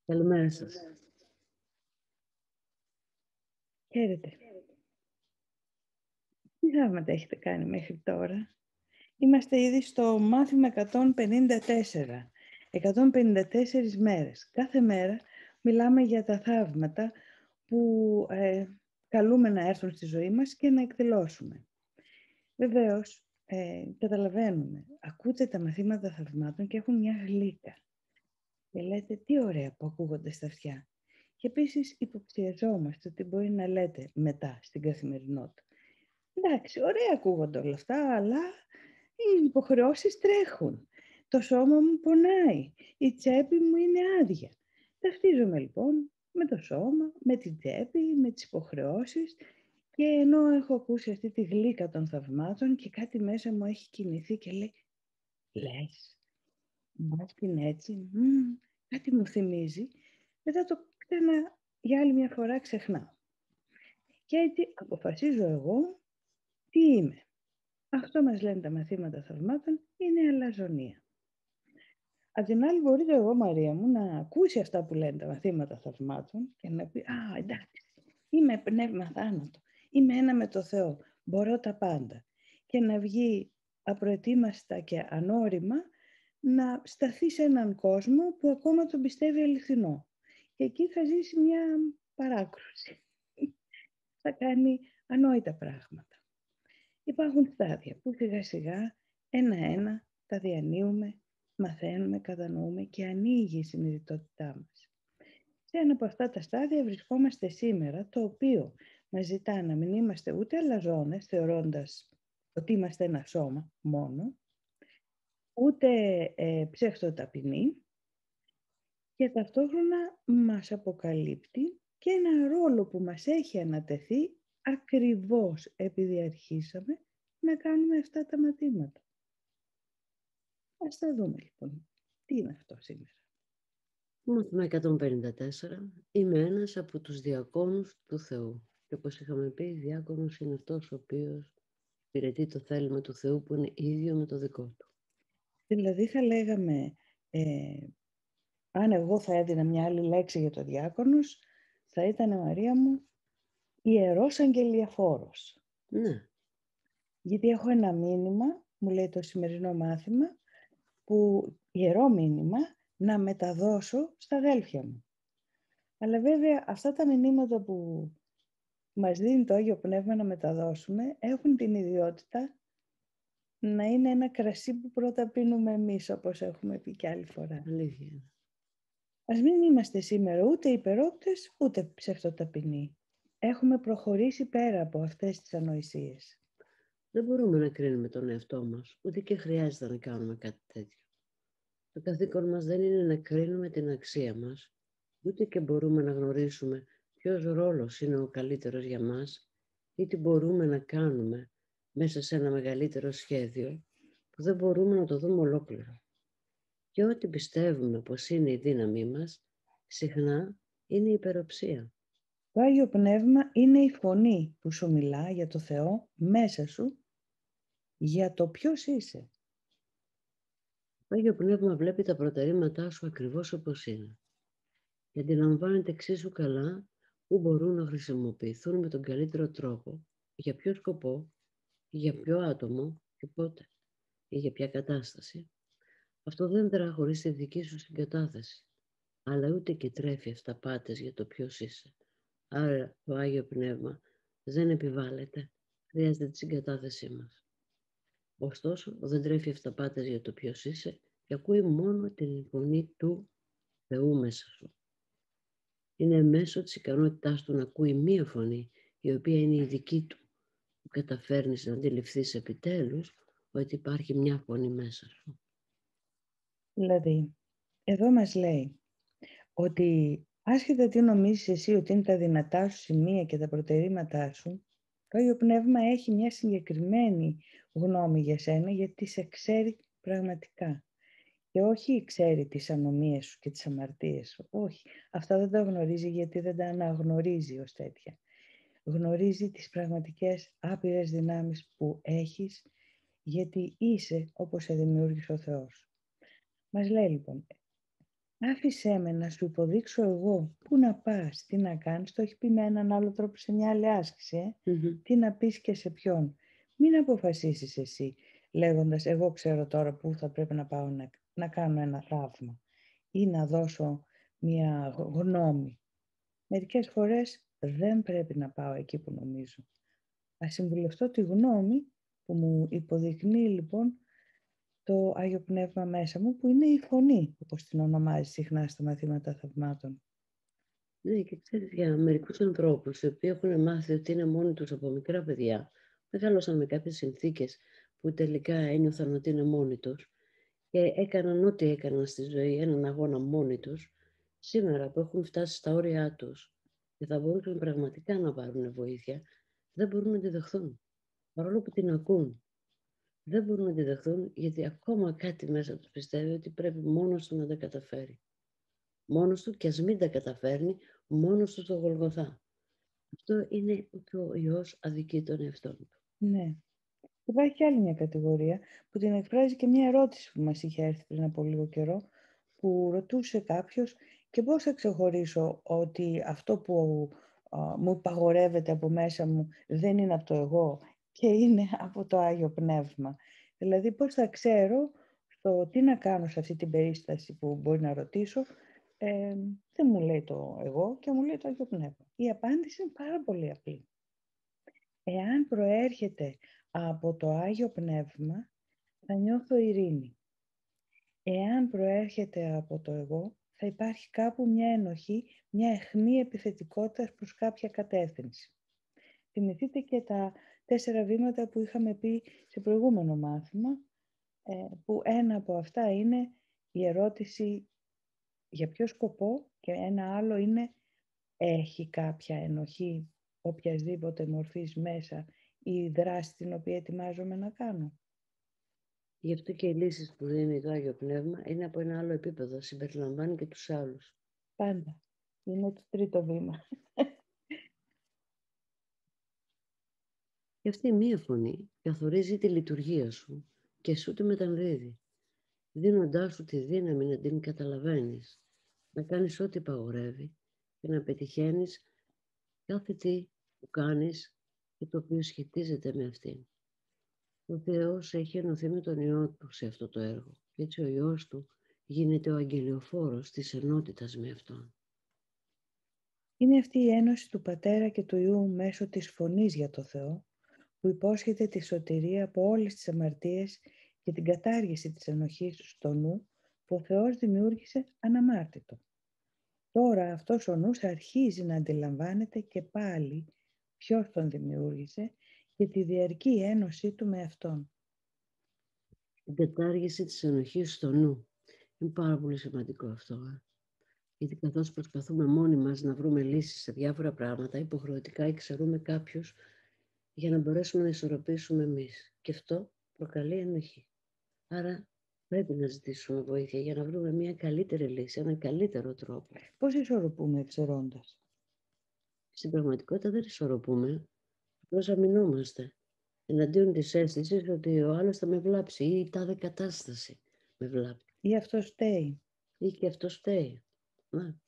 Καλημέρα σας. Χαίρετε. Τι θαύματα έχετε κάνει μέχρι τώρα? Είμαστε ήδη στο μάθημα 154. 154 μέρες. Κάθε μέρα μιλάμε για τα θαύματα που καλούμε να έρθουν στη ζωή μας και να εκδηλώσουμε. Βεβαίως, καταλαβαίνουμε, ακούτε τα μαθήματα θαυμάτων και έχουν μια γλύκα. Και λέτε, τι ωραία που ακούγονται στα αυτιά. Και επίσης υποψιαζόμαστε ότι μπορεί να λέτε μετά στην καθημερινότητα. Εντάξει, ωραία ακούγονται όλα αυτά, αλλά οι υποχρεώσεις τρέχουν. Το σώμα μου πονάει, η τσέπη μου είναι άδεια. Ταυτίζομαι λοιπόν με το σώμα, με την τσέπη, με τις υποχρεώσεις και ενώ έχω ακούσει αυτή τη γλύκα των θαυμάτων και κάτι μέσα μου έχει κινηθεί και λέει, λες, μας είναι έτσι, κάτι μου θυμίζει, μετά το ξανά για άλλη μια φορά ξεχνάω. Και έτσι αποφασίζω εγώ τι είμαι. Αυτό μας λένε τα μαθήματα θαυμάτων, είναι αλαζονία. Απ' την άλλη μπορείτε εγώ, Μαρία μου, να ακούσει αυτά που λένε τα μαθήματα θαυμάτων και να πει, α, εντάξει, είμαι πνεύμα θάνατο, είμαι ένα με το Θεό, μπορώ τα πάντα. Και να βγει απροετοίμαστα και ανώριμα να σταθεί σε έναν κόσμο που ακόμα τον πιστεύει αληθινό. Και εκεί θα ζήσει μια παράκρουση. Θα κάνει ανόητα πράγματα. Υπάρχουν στάδια που σιγά σιγά ένα-ένα τα διανύουμε, μαθαίνουμε, κατανοούμε και ανοίγει η συνειδητότητά μας. Σε ένα από αυτά τα στάδια βρισκόμαστε σήμερα, το οποίο μας ζητά να μην είμαστε ούτε αλαζόνες, θεωρώντας ότι είμαστε ένα σώμα μόνο, ούτε ψευτοταπεινοί και ταυτόχρονα μας αποκαλύπτει και ένα ρόλο που μας έχει ανατεθεί ακριβώς επειδή αρχίσαμε να κάνουμε αυτά τα μαθήματα. Ας τα δούμε λοιπόν. Τι είναι αυτό σήμερα? Μάθημα 154. Είμαι ένας από τους διακόνους του Θεού. Και όπως είχαμε πει, διάκονος είναι αυτός ο οποίος υπηρετεί το θέλημα του Θεού που είναι ίδιο με το δικό του. Δηλαδή θα λέγαμε, αν εγώ θα έδινα μια άλλη λέξη για το διάκονος, θα ήταν, Μαρία μου, ιερός αγγελιαφόρος. Ναι. Γιατί έχω ένα μήνυμα, μου λέει το σημερινό μάθημα, που ιερό μήνυμα να μεταδώσω στα αδέλφια μου. Αλλά βέβαια αυτά τα μηνύματα που μας δίνει το Άγιο Πνεύμα να μεταδώσουμε έχουν την ιδιότητα να είναι ένα κρασί που πρώτα πίνουμε εμείς, όπως έχουμε πει και άλλη φορά. Αλήθεια. Ας μην είμαστε σήμερα ούτε υπερόπτες, ούτε ψευτοταπεινοί. Έχουμε προχωρήσει πέρα από αυτές τις ανοησίες. Δεν μπορούμε να κρίνουμε τον εαυτό μας, ούτε και χρειάζεται να κάνουμε κάτι τέτοιο. Το καθήκον μας δεν είναι να κρίνουμε την αξία μας, ούτε και μπορούμε να γνωρίσουμε ποιος ρόλος είναι ο καλύτερος για μας ή τι μπορούμε να κάνουμε μέσα σε ένα μεγαλύτερο σχέδιο που δεν μπορούμε να το δούμε ολόκληρο. Και ό,τι πιστεύουμε πως είναι η δύναμή μας, συχνά είναι η υπεροψία. Το Άγιο Πνεύμα είναι η φωνή που σου μιλά για το Θεό μέσα σου, για το ποιος είσαι. Το Άγιο Πνεύμα βλέπει τα προτερήματά σου ακριβώς όπως είναι και αντιλαμβάνεται εξίσου καλά που μπορούν να χρησιμοποιηθούν με τον καλύτερο τρόπο, για ποιο σκοπό, για ποιο άτομο και πότε ή για ποια κατάσταση. Αυτό δεν δρά χωρίς τη δική σου συγκατάθεση, αλλά ούτε και τρέφει αυταπάτες για το ποιος είσαι. Άρα το Άγιο Πνεύμα δεν επιβάλλεται, χρειάζεται τη συγκατάθεσή μας. Ωστόσο, δεν τρέφει αυταπάτες για το ποιος είσαι και ακούει μόνο την φωνή του Θεού μέσα σου. Είναι μέσω της ικανότητάς του να ακούει μία φωνή, η οποία είναι η δική του, που καταφέρνεις να αντιληφθείς επιτέλους ότι υπάρχει μια φωνή μέσα σου. Δηλαδή, εδώ μας λέει ότι άσχετα τι νομίζεις εσύ ότι είναι τα δυνατά σου σημεία και τα προτερήματά σου, το Άγιο Πνεύμα έχει μια συγκεκριμένη γνώμη για σένα, γιατί σε ξέρει πραγματικά. Και όχι ξέρει τις ανομίες σου και τις αμαρτίες σου. Όχι. Αυτά δεν τα γνωρίζει γιατί δεν τα αναγνωρίζει ως τέτοια. Γνωρίζει τις πραγματικές άπειρες δυνάμεις που έχεις, γιατί είσαι όπως σε δημιούργησε ο Θεός. Μας λέει λοιπόν, Άφησέ με να σου υποδείξω εγώ πού να πας, τι να κάνεις. Το έχει πει με έναν άλλο τρόπο σε μια άλλη άσκηση. Τι να πεις και σε ποιον. Μην αποφασίσεις εσύ λέγοντας εγώ ξέρω τώρα πού θα πρέπει να πάω να κάνω ένα θαύμα ή να δώσω μια γνώμη. Μερικές φορές δεν πρέπει να πάω εκεί που νομίζω. Ας συμβουλευτώ τη γνώμη που μου υποδεικνύει λοιπόν το Άγιο Πνεύμα μέσα μου, που είναι η φωνή, όπως την ονομάζει συχνά στα μαθήματα θαυμάτων. Ναι, και ξέρεις, για μερικούς ανθρώπους, οι οποίοι έχουν μάθει ότι είναι μόνοι τους από μικρά παιδιά, μεγάλωσαν με κάποιες συνθήκες που τελικά ένιωθαν ότι είναι μόνοι τους και έκαναν ό,τι έκαναν στη ζωή, έναν αγώνα μόνοι τους, σήμερα που έχουν φτάσει στα όρια τους και θα μπορούσαν πραγματικά να πάρουν βοήθεια, δεν μπορούν να τη δεχθούν. Παρόλο που την ακούν, δεν μπορούν να τη δεχθούν γιατί ακόμα κάτι μέσα τους πιστεύει ότι πρέπει μόνος του να τα καταφέρει. Μόνος του, και ας μην τα καταφέρνει, μόνος του στο Γολγοθά. Αυτό είναι ότι ο Υιός αδικεί τον εαυτόν του. Ναι. Υπάρχει και άλλη μια κατηγορία που την εκφράζει και μια ερώτηση που μας είχε έρθει πριν από λίγο καιρό, που ρωτούσε κάποιος και πώς θα ξεχωρίσω ότι αυτό που μου υπαγορεύεται από μέσα μου δεν είναι από το εγώ και είναι από το Άγιο Πνεύμα. Δηλαδή πώς θα ξέρω στο τι να κάνω σε αυτή την περίσταση που μπορεί να ρωτήσω. Δεν μου λέει το εγώ και μου λέει το Άγιο Πνεύμα. Η απάντηση είναι πάρα πολύ απλή. Εάν προέρχεται από το Άγιο Πνεύμα, θα νιώθω ειρήνη. Εάν προέρχεται από το εγώ, θα υπάρχει κάπου μια ενοχή, μια αιχμή επιθετικότητας προς κάποια κατεύθυνση. Θυμηθείτε και τα 4 βήματα που είχαμε πει σε προηγούμενο μάθημα, που ένα από αυτά είναι η ερώτηση για ποιο σκοπό και ένα άλλο είναι έχει κάποια ενοχή οποιασδήποτε μορφής μέσα η δράση την οποία ετοιμάζομαι να κάνω. Γι' αυτό και οι λύσεις που δίνει το Άγιο Πνεύμα είναι από ένα άλλο επίπεδο, συμπεριλαμβάνει και τους άλλους. Πάντα. Είναι το 3ο βήμα. Και αυτή η μία φωνή καθορίζει τη λειτουργία σου και σου τη μεταδίδει, δίνοντάς σου τη δύναμη να την καταλαβαίνεις, να κάνεις ό,τι παγορεύει και να πετυχαίνεις κάθε τι που κάνεις και το οποίο σχετίζεται με αυτήν. Ο Θεός έχει ενωθεί με τον Υιό Του σε αυτό το έργο και έτσι ο Υιός Του γίνεται ο αγγελιοφόρος της ενότητας με Αυτόν. Είναι αυτή η ένωση του Πατέρα και του Υιού μέσω της φωνής για το Θεό, που υπόσχεται τη σωτηρία από όλες τις αμαρτίες και την κατάργηση της ενοχής στο νου που ο Θεός δημιούργησε αναμάρτητο. Τώρα αυτός ο νους αρχίζει να αντιλαμβάνεται και πάλι ποιος τον δημιούργησε και τη διαρκή ένωσή του με Αυτόν. Η κατάργηση της ενοχής στο νου. Είναι πάρα πολύ σημαντικό αυτό. Γιατί καθώς προσπαθούμε μόνοι μας να βρούμε λύσεις σε διάφορα πράγματα, υποχρεωτικά εξαιρούμε κάποιους για να μπορέσουμε να ισορροπήσουμε εμείς. Και αυτό προκαλεί ενοχή. Άρα πρέπει να ζητήσουμε βοήθεια για να βρούμε μια καλύτερη λύση, έναν καλύτερο τρόπο. Πώς ισορροπούμε εξαιρώντας? Στην πραγματικότητα δεν ισορροπούμε, απλώς αμυνόμαστε εναντίον της αίσθησης ότι ο άλλος θα με βλάψει ή η τάδε κατάσταση με βλάπτει. Ή αυτός φταίει. Ή και αυτός φταίει. Να.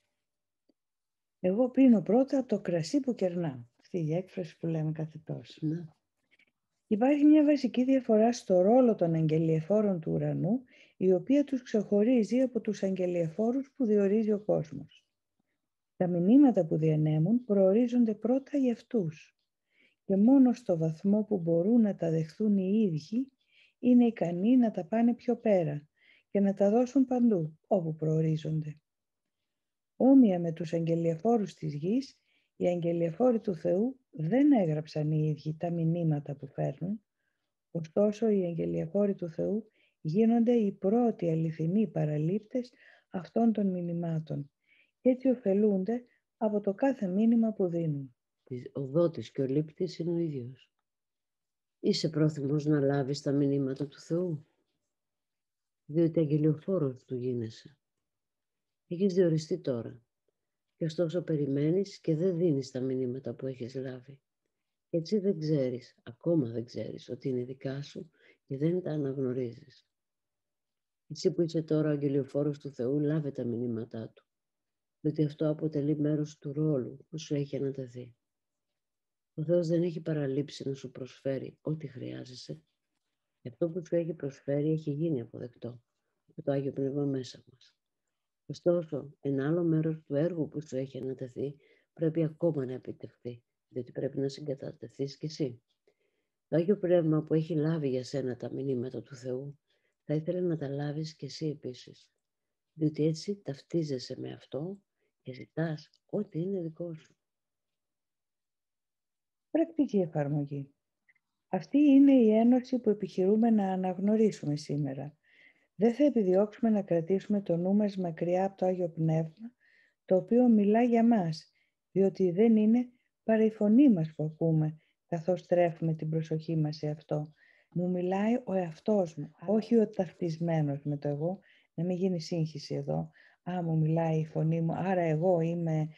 Εγώ πίνω πρώτα το κρασί που κερνάω. Αυτή η έκφραση που λέμε κάθε τόσο. Ναι. Υπάρχει μια βασική διαφορά στο ρόλο των αγγελιεφόρων του ουρανού, η οποία τους ξεχωρίζει από τους αγγελιεφόρους που διορίζει ο κόσμος. Τα μηνύματα που διανέμουν προορίζονται πρώτα για αυτούς και μόνο στο βαθμό που μπορούν να τα δεχθούν οι ίδιοι είναι ικανοί να τα πάνε πιο πέρα και να τα δώσουν παντού όπου προορίζονται. Όμοια με τους αγγελιεφόρους της γης, οι αγγελιεφόροι του Θεού δεν έγραψαν οι ίδιοι τα μηνύματα που φέρνουν, ωστόσο οι αγγελιεφόροι του Θεού γίνονται οι πρώτοι αληθινοί παραλήπτες αυτών των μηνυμάτων και έτσι ωφελούνται από το κάθε μήνυμα που δίνουν. Ο δότης και ο λήπτης είναι ο ίδιος. Είσαι πρόθυμος να λάβεις τα μηνύματα του Θεού, διότι αγγελιοφόρος του γίνεσαι. Έχεις διοριστεί τώρα και ωστόσο περιμένεις και δεν δίνεις τα μηνύματα που έχεις λάβει. Έτσι δεν ξέρεις, ακόμα δεν ξέρεις ότι είναι δικά σου και δεν τα αναγνωρίζεις. Εσύ που είσαι τώρα ο αγγελιοφόρος του Θεού, λάβε τα μηνύματά του, διότι αυτό αποτελεί μέρος του ρόλου που σου έχει ανατεθεί. Ο Θεός δεν έχει παραλείψει να σου προσφέρει ό,τι χρειάζεσαι. Και αυτό που σου έχει προσφέρει έχει γίνει αποδεκτό από το Άγιο Πνεύμα μέσα μας. Ωστόσο, ένα άλλο μέρος του έργου που σου έχει ανατεθεί πρέπει ακόμα να επιτευχθεί, διότι πρέπει να συγκατατεθείς κι εσύ. Το Άγιο Πνεύμα που έχει λάβει για σένα τα μηνύματα του Θεού, θα ήθελε να τα λάβεις κι εσύ επίσης, διότι έτσι ταυτίζεσαι με αυτό και ζητάς ό,τι είναι δικό σου. Πρακτική εφαρμογή. Αυτή είναι η ένωση που επιχειρούμε να αναγνωρίσουμε σήμερα. Δεν θα επιδιώξουμε να κρατήσουμε το νου μας μακριά από το Άγιο Πνεύμα, το οποίο μιλά για μας, διότι δεν είναι παρά η φωνή μας που ακούμε, καθώς τρέφουμε την προσοχή μας σε αυτό. Μου μιλάει ο εαυτός μου, όχι ο ταυτισμένος με το εγώ, να μην γίνει σύγχυση εδώ. Μου μιλάει η φωνή μου, άρα εγώ είμαι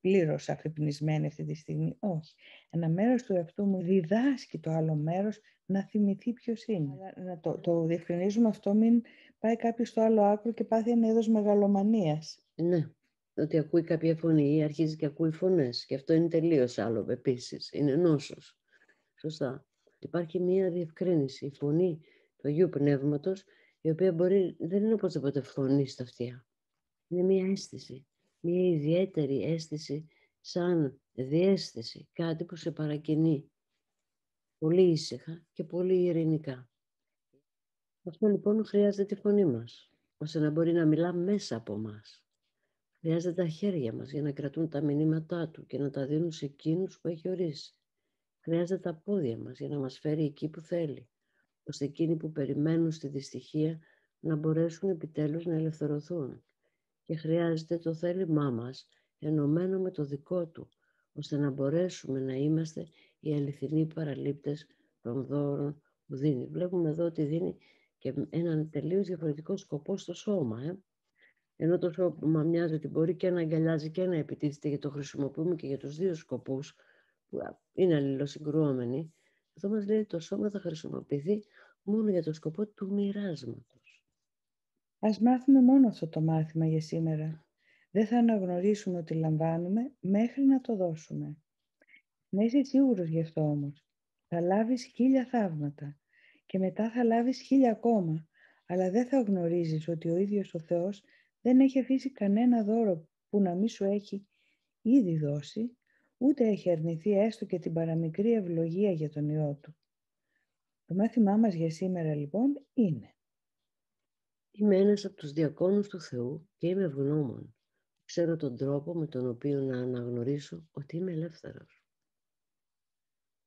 πλήρως αφυπνισμένη αυτή τη στιγμή. Όχι. Ένα μέρος του εαυτού μου διδάσκει το άλλο μέρος να θυμηθεί ποιος είναι. Να το διευκρινίζουμε αυτό, μην πάει κάποιος στο άλλο άκρο και πάθει ένα είδος μεγαλομανίας. Ναι, ότι ακούει κάποια φωνή ή αρχίζει και ακούει φωνές. Και αυτό είναι τελείως άλλο επίσης. Είναι νόσος. Σωστά. Υπάρχει μία διευκρίνηση. Η φωνή του Αγίου Πνεύματος, η οποία δεν είναι οπωσδήποτε φωνή στα αυτιά. Είναι μία αίσθηση. Μία ιδιαίτερη αίσθηση, σαν διαίσθηση. Κάτι που σε παρακινεί. Πολύ ήσυχα και πολύ ειρηνικά. Αυτό λοιπόν χρειάζεται τη φωνή μας, ώστε να μπορεί να μιλά μέσα από μας. Χρειάζεται τα χέρια μας για να κρατούν τα μηνύματά του και να τα δίνουν σε εκείνους που έχει ορίσει. Χρειάζεται τα πόδια μας για να μας φέρει εκεί που θέλει, ώστε εκείνοι που περιμένουν στη δυστυχία να μπορέσουν επιτέλους να ελευθερωθούν. Και χρειάζεται το θέλημά μας ενωμένο με το δικό του, ώστε να μπορέσουμε να είμαστε οι αληθινοί παραλήπτες των δώρων που δίνει. Βλέπουμε εδώ ότι δίνει και έναν τελείως διαφορετικό σκοπό στο σώμα. Ενώ το σώμα μοιάζει ότι μπορεί και να αγκαλιάζει και να επιτίθεται, γιατί το χρησιμοποιούμε και για τους δύο σκοπούς που είναι αλληλοσυγκρουόμενοι. Εδώ μας λέει ότι το σώμα θα χρησιμοποιηθεί μόνο για το σκοπό του μοιράσματος. Ας μάθουμε μόνο αυτό το μάθημα για σήμερα. Δεν θα αναγνωρίσουμε ότι λαμβάνουμε μέχρι να το δώσουμε. Να είσαι σίγουρος γι' αυτό όμως. Θα λάβεις 1000 θαύματα και μετά θα λάβεις 1000 ακόμα, αλλά δεν θα γνωρίζεις ότι ο ίδιος ο Θεός δεν έχει αφήσει κανένα δώρο που να μην σου έχει ήδη δώσει, ούτε έχει αρνηθεί έστω και την παραμικρή ευλογία για τον Υιό Του. Το μάθημά μας για σήμερα λοιπόν είναι: Είμαι ένας από τους διακόνους του Θεού και είμαι ευγνώμων. Ξέρω τον τρόπο με τον οποίο να αναγνωρίσω ότι είμαι ελεύθερος.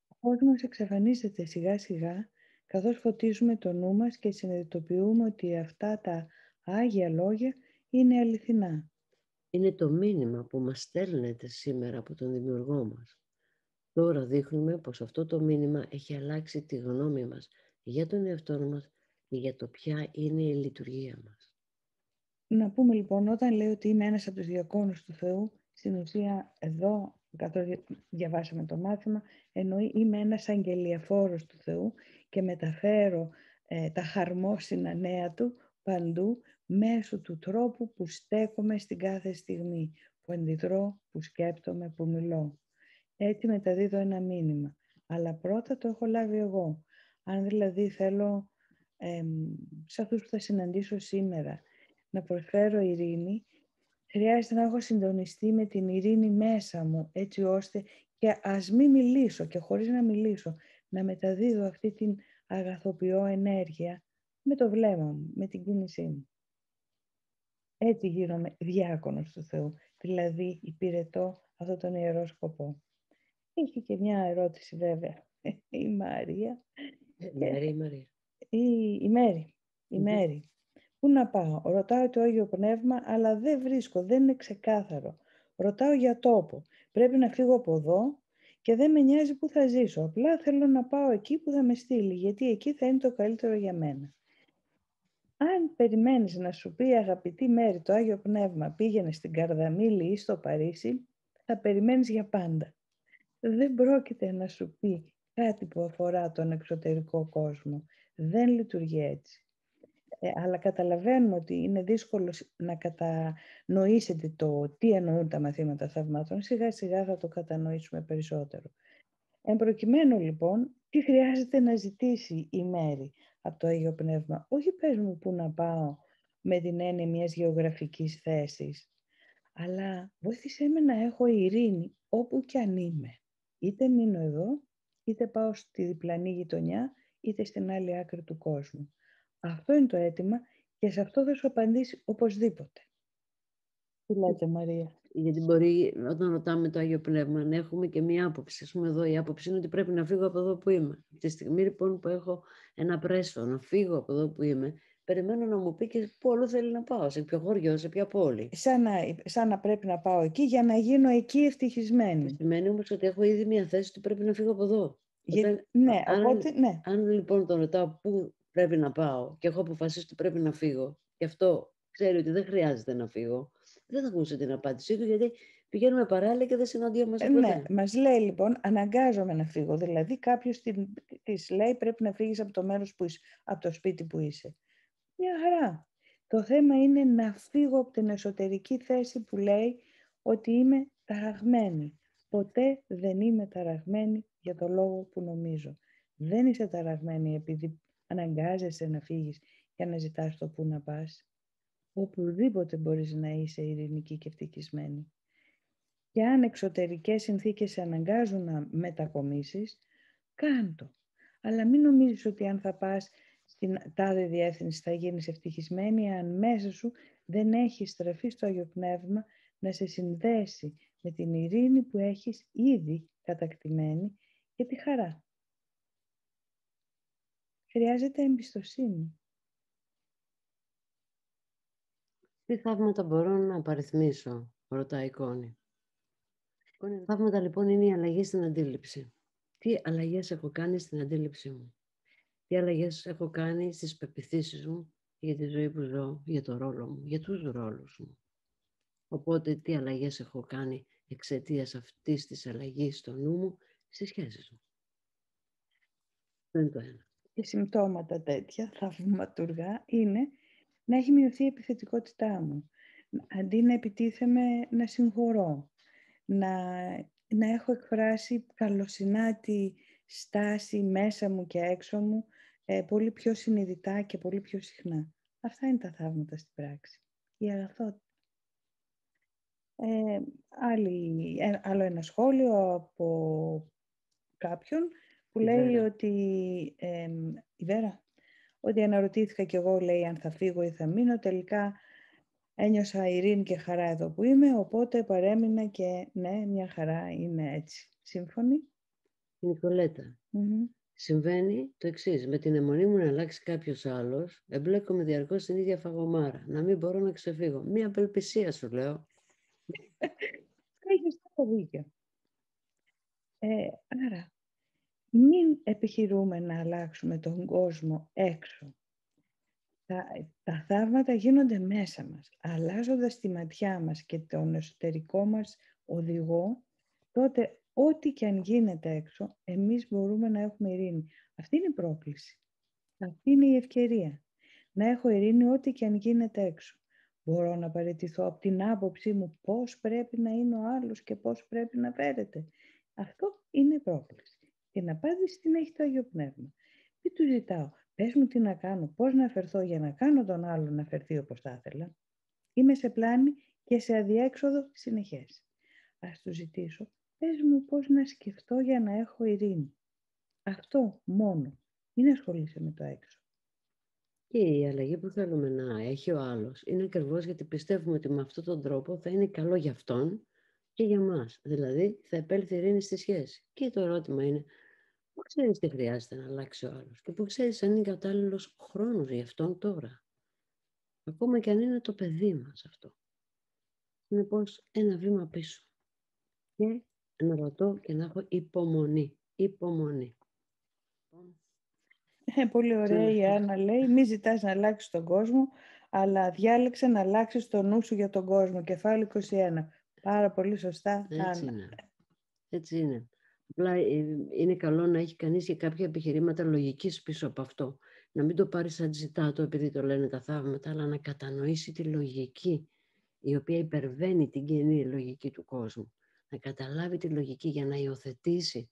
Ο κόσμος εξαφανίζεται σιγά σιγά καθώς φωτίζουμε το νου μας και συνειδητοποιούμε ότι αυτά τα Άγια Λόγια είναι αληθινά. Είναι το μήνυμα που μας στέλνεται σήμερα από τον Δημιουργό μας. Τώρα δείχνουμε πως αυτό το μήνυμα έχει αλλάξει τη γνώμη μας για τον εαυτό μας και για το ποια είναι η λειτουργία μας. Να πούμε λοιπόν, όταν λέει ότι είμαι ένας από τους διακόνους του Θεού, στην ουσία εδώ, καθώς διαβάσαμε το μάθημα, εννοεί είμαι ένας αγγελιαφόρος του Θεού και μεταφέρω τα χαρμόσυνα νέα Του παντού μέσω του τρόπου που στέκομαι στην κάθε στιγμή, που αντιδρώ, που σκέπτομαι, που μιλώ. Έτσι μεταδίδω ένα μήνυμα. Αλλά πρώτα το έχω λάβει εγώ. Αν δηλαδή θέλω σε αυτούς που θα συναντήσω σήμερα να προσφέρω ειρήνη, χρειάζεται να έχω συντονιστεί με την ειρήνη μέσα μου, έτσι ώστε και ας μην μιλήσω και χωρίς να μιλήσω, να μεταδίδω αυτή την αγαθοποιώ ενέργεια με το βλέμμα μου, με την κίνησή μου. Έτσι γίνομαι διάκονος του Θεού, δηλαδή υπηρετώ αυτόν τον ιερό σκοπό. Είχε και μια ερώτηση βέβαια η Μαρία. Η Μέρη. Πού να πάω? Ρωτάω το Άγιο Πνεύμα, αλλά δεν βρίσκω, δεν είναι ξεκάθαρο. Ρωτάω για τόπο. Πρέπει να φύγω από εδώ και δεν με νοιάζει που θα ζήσω. Απλά θέλω να πάω εκεί που θα με στείλει, γιατί εκεί θα είναι το καλύτερο για μένα. Αν περιμένεις να σου πει αγαπητή Μέρη το Άγιο Πνεύμα πήγαινε στην Καρδαμίλη ή στο Παρίσι, θα περιμένεις για πάντα. Δεν πρόκειται να σου πει κάτι που αφορά τον εξωτερικό κόσμο. Δεν λειτουργεί έτσι. Αλλά καταλαβαίνουμε ότι είναι δύσκολο να κατανοήσετε το τι εννοούν τα μαθήματα θαυμάτων. Σιγά σιγά θα το κατανοήσουμε περισσότερο. Εν προκειμένου λοιπόν, τι χρειάζεται να ζητήσει η Μέρη από το Άγιο Πνεύμα. Όχι πες μου πού να πάω με την έννοια μιας γεωγραφικής θέσης, αλλά βοήθησέ με να έχω ειρήνη όπου κι αν είμαι. Είτε μείνω εδώ, είτε πάω στη διπλανή γειτονιά, είτε στην άλλη άκρη του κόσμου. Αυτό είναι το αίτημα και σε αυτό θα σου απαντήσει οπωσδήποτε. Τι λέτε, Μαρία? Γιατί μπορεί όταν ρωτάμε το Άγιο Πνεύμα να έχουμε και μία άποψη. Ας πούμε εδώ η άποψη είναι ότι πρέπει να φύγω από εδώ που είμαι. Από τη στιγμή λοιπόν που έχω ένα πρέσβο να φύγω από εδώ που είμαι, περιμένω να μου πει και πού όλο θέλει να πάω, σε ποιο χωριό, σε ποια πόλη. Σαν να πρέπει να πάω εκεί για να γίνω εκεί ευτυχισμένη. Σημαίνει όμως ότι έχω ήδη μία θέση ότι πρέπει να φύγω από εδώ. Ναι, οπότε, ναι. Αν λοιπόν τον ρωτάω πού πρέπει να πάω και έχω αποφασίσει ότι πρέπει να φύγω και αυτό ξέρει ότι δεν χρειάζεται να φύγω, δεν θα ακούσει την απάντησή του, γιατί πηγαίνουμε παράλληλα και δεν συναντιόμαστε ποτέ. Ναι, μας λέει λοιπόν αναγκάζομαι να φύγω. Δηλαδή κάποιος της λέει πρέπει να φύγεις από το μέρος που είσαι, από το σπίτι που είσαι. Μια χαρά. Το θέμα είναι να φύγω από την εσωτερική θέση που λέει ότι είμαι ταραγμένη. Ποτέ δεν είμαι ταραγμένη για το λόγο που νομίζω. Δεν είσαι ταραγμένη επειδή αναγκάζεσαι να φύγεις για να ζητάς το που να πας. Οπουδήποτε μπορείς να είσαι ειρηνική και ευτυχισμένη. Και αν εξωτερικές συνθήκες σε αναγκάζουν να μετακομίσεις, κάντο. Αλλά μην νομίζεις ότι αν θα πας στην τάδε διεύθυνση θα γίνεις ευτυχισμένη, αν μέσα σου δεν έχει στραφεί στο Άγιο Πνεύμα να σε συνδέσει με την ειρήνη που έχεις ήδη κατακτημένη και τη χαρά. Χρειάζεται εμπιστοσύνη. Τι θαύματα μπορώ να απαριθμίσω, ρωτάει η Κόνη. Θαύματα λοιπόν είναι η αλλαγή στην αντίληψη. Τι αλλαγές έχω κάνει στην αντίληψή μου. Τι αλλαγές έχω κάνει στις πεποιθήσεις μου για τη ζωή που ζω, για το ρόλο μου, για τους ρόλους μου. Οπότε τι αλλαγές έχω κάνει εξαιτίας αυτής της αλλαγής στο νου μου στις σχέσεις μου. Αυτό είναι το ένα. Και συμπτώματα τέτοια, θαυματουργά, είναι να έχει μειωθεί η επιθετικότητά μου. Αντί να επιτίθεμαι, να συγχωρώ. Να έχω εκφράσει καλοσυνάτη στάση μέσα μου και έξω μου πολύ πιο συνειδητά και πολύ πιο συχνά. Αυτά είναι τα θαύματα στην πράξη. Η αγαθότητα. Άλλο ένα σχόλιο από κάποιον που λέει ότι η Βέρα, ότι αναρωτήθηκα κι εγώ, λέει, αν θα φύγω ή θα μείνω, τελικά ένιωσα ειρήνη και χαρά εδώ που είμαι, οπότε παρέμεινα και ναι, μια χαρά είναι έτσι. Σύμφωνοι? Νικολέτα, συμβαίνει το εξής. Με την αιμονή μου να αλλάξει κάποιος άλλος, εμπλέκομαι διαρκώς στην ίδια φαγωμάρα. Να μην μπορώ να ξεφύγω. Μία απελπισία σου λέω. Έχεις το δίκιο. Άρα, μην επιχειρούμε να αλλάξουμε τον κόσμο έξω. Τα θαύματα γίνονται μέσα μας. Αλλάζοντας τη ματιά μας και τον εσωτερικό μας οδηγό, τότε ό,τι και αν γίνεται έξω, εμείς μπορούμε να έχουμε ειρήνη. Αυτή είναι η πρόκληση. Αυτή είναι η ευκαιρία. Να έχω ειρήνη ό,τι και αν γίνεται έξω. Μπορώ να παραιτηθώ από την άποψή μου πώς πρέπει να είναι ο άλλος και πώς πρέπει να φέρεται. Αυτό είναι η πρόκληση. Την απάντηση την έχει το Άγιο Πνεύμα. Τι του ζητάω? Πες μου τι να κάνω, πώς να φερθώ για να κάνω τον άλλον να φερθεί όπως θα ήθελα. Είμαι σε πλάνη και σε αδιέξοδο συνεχές. Ας του ζητήσω, πες μου πώς να σκεφτώ για να έχω ειρήνη. Αυτό μόνο. Μην ασχολείσαι με το έξω. Και η αλλαγή που θέλουμε να έχει ο άλλος είναι ακριβώς γιατί πιστεύουμε ότι με αυτόν τον τρόπο θα είναι καλό για αυτόν και για μας. Δηλαδή θα επέλθει ειρήνη στη σχέση. Και το ερώτημα είναι, πού ξέρεις τι χρειάζεται να αλλάξει ο άλλος και πού ξέρεις αν είναι κατάλληλος χρόνος για αυτόν τώρα. Ακόμα και αν είναι το παιδί μας αυτό. Συνεπώς ένα βήμα πίσω. Και να ρωτώ και να έχω υπομονή. Υπομονή. Πολύ ωραία η Άννα λέει, μη ζητάς να αλλάξεις τον κόσμο, αλλά διάλεξε να αλλάξεις το νου σου για τον κόσμο. Κεφάλαιο 21. Πάρα πολύ σωστά, Έτσι Άννα. είναι. Έτσι είναι. Απλά είναι καλό να έχει κανείς και κάποια επιχειρήματα λογικής πίσω από αυτό. να μην το πάρει σαν ζητάτο επειδή το λένε τα θαύματα, αλλά να κατανοήσει τη λογική, η οποία υπερβαίνει την καινή λογική του κόσμου. Να καταλάβει τη λογική για να υιοθετήσει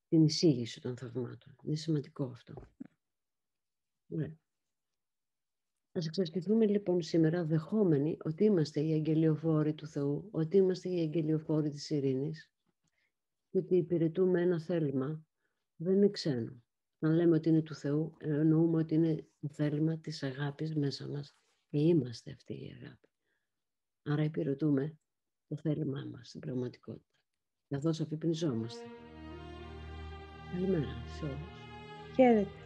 την εισήγηση των θαυμάτων. Είναι σημαντικό αυτό. Ωραία. Ας εξασκηθούμε λοιπόν σήμερα δεχόμενοι ότι είμαστε οι αγγελιοφόροι του Θεού, ότι είμαστε οι αγγελιοφόροι της ειρήνης και ότι υπηρετούμε ένα θέλημα δεν είναι ξένο. Να λέμε ότι είναι του Θεού, εννοούμε ότι είναι το θέλημα της αγάπης μέσα μας και είμαστε αυτή η αγάπη. Άρα υπηρετούμε το θέλημά μας στην πραγματικότητα. Καθώς αφυπνιζόμαστε. Καλημέρα σε όλους. Χαίρετε.